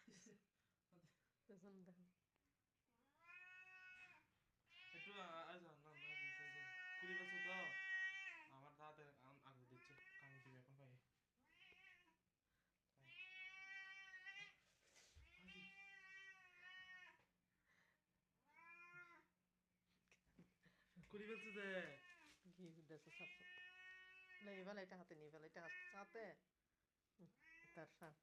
পেছন পেছন দেখো একটু আচ্ছা না না কুড়ি বছর তো আমার দাঁতে আগে দিচ্ছে কাম দিবে এখন ভাই কুড়ি বছর দে কি দেশে সাপসো এই বেলাইটা হাতে নিয়ে বেলাইটা হাতে তার সাপ